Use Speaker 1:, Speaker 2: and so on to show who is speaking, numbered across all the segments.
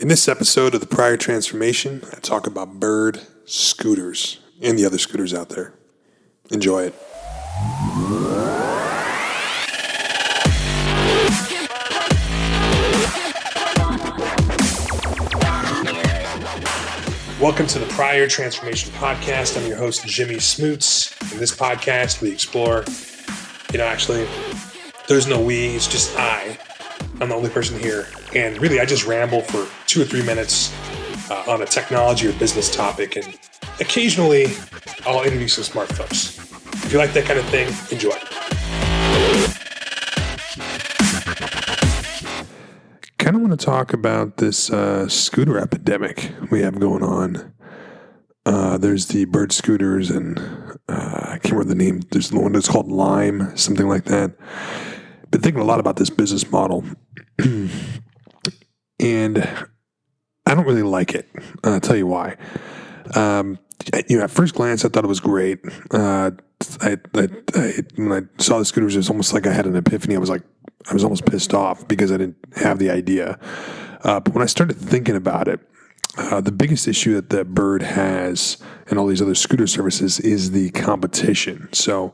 Speaker 1: In this episode of the Prior Transformation, I talk about Bird scooters and the other scooters out there. Enjoy it. Welcome to the Prior Transformation Podcast. I'm your host, Jimmy Smoots. In this podcast, we explore, there's no we, it's just I. I'm the only person here. And really, I just ramble for 2 or 3 minutes on a technology or business topic. And occasionally, I'll interview some smart folks. If you like that kind of thing, enjoy. Kind of want to talk about this scooter epidemic we have going on. There's the Bird scooters and I can't remember the name. There's the one that's called Lime, something like that. Been thinking a lot about this business model. And I don't really like it. I'll tell you why. At first glance, I thought it was great. When I saw the scooters, it was almost like I had an epiphany. I was almost pissed off because I didn't have the idea. But when I started thinking about it, the biggest issue that the Bird has and all these other scooter services is the competition. So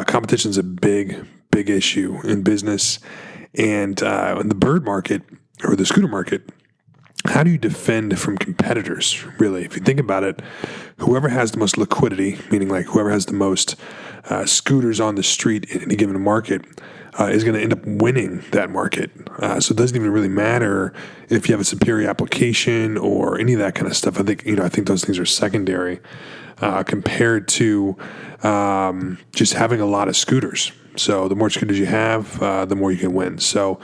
Speaker 1: competition is a big issue in business. And in the Bird market or the scooter market, how do you defend from competitors, really? If you think about it, whoever has the most liquidity, meaning like whoever has the most scooters on the street in any given market, is going to end up winning that market. So it doesn't even really matter if you have a superior application or any of that kind of stuff. I think those things are secondary compared to just having a lot of scooters. So the more scooters you have, the more you can win. So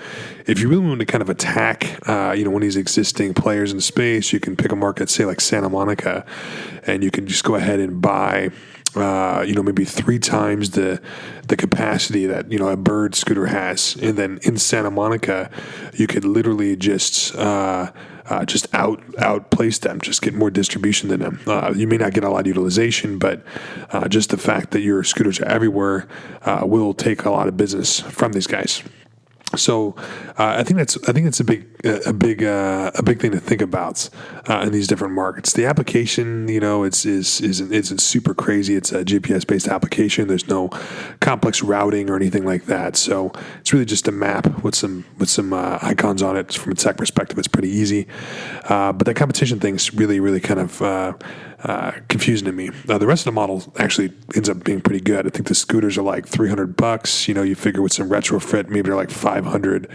Speaker 1: if you really want to kind of attack, one of these existing players in the space, you can pick a market, say like Santa Monica, and you can just go ahead and buy, maybe 3 times the capacity that, a Bird scooter has. And then in Santa Monica, you could literally just outplace them, just get more distribution than them. You may not get a lot of utilization, but just the fact that your scooters are everywhere will take a lot of business from these guys. So I think that's a big thing to think about in these different markets. The application, isn't super crazy. It's a GPS based application. There's no complex routing or anything like that. So it's really just a map with some icons on it. From a tech perspective, it's pretty easy. But that competition thing's really kind of confusing to me. The rest of the model actually ends up being pretty good. I think the scooters are like $300. You figure with some retrofit, maybe they're like $500,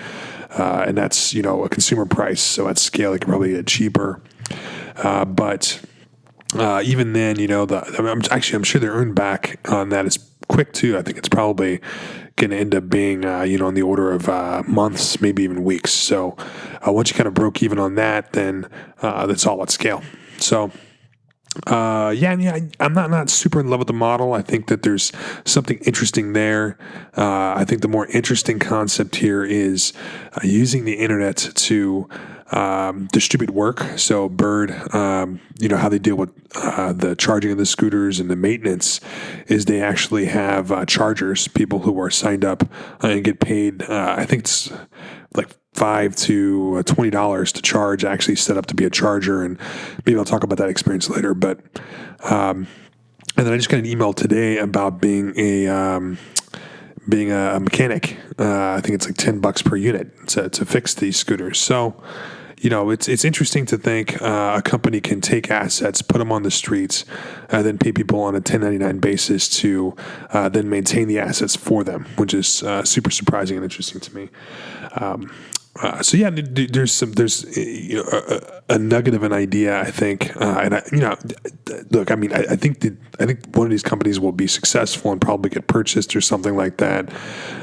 Speaker 1: and that's a consumer price. So at scale, it can probably get cheaper. But even then, I'm sure the earn back on that is quick too. I think it's probably going to end up being on the order of months, maybe even weeks. So once you kind of broke even on that, then that's all at scale. So. I'm not super in love with the model. I think that there's something interesting there. I think the more interesting concept here is using the internet to distribute work. So Bird, how they deal with the charging of the scooters and the maintenance is they actually have chargers, people who are signed up and get paid. I think it's like $5 to $20 to charge, actually set up to be a charger, and maybe I'll talk about that experience later. But and then I just got an email today about being a mechanic. I think it's like $10 per unit to fix these scooters. So it's interesting to think a company can take assets, put them on the streets, and then pay people on a 1099 basis to then maintain the assets for them, which is super surprising and interesting to me. There's a nugget of an idea, I think, I think one of these companies will be successful and probably get purchased or something like that.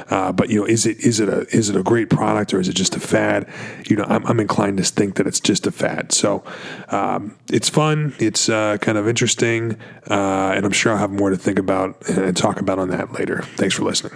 Speaker 1: But is it a great product or is it just a fad? I'm inclined to think that it's just a fad. So it's fun, it's kind of interesting, and I'm sure I'll have more to think about and talk about on that later. Thanks for listening.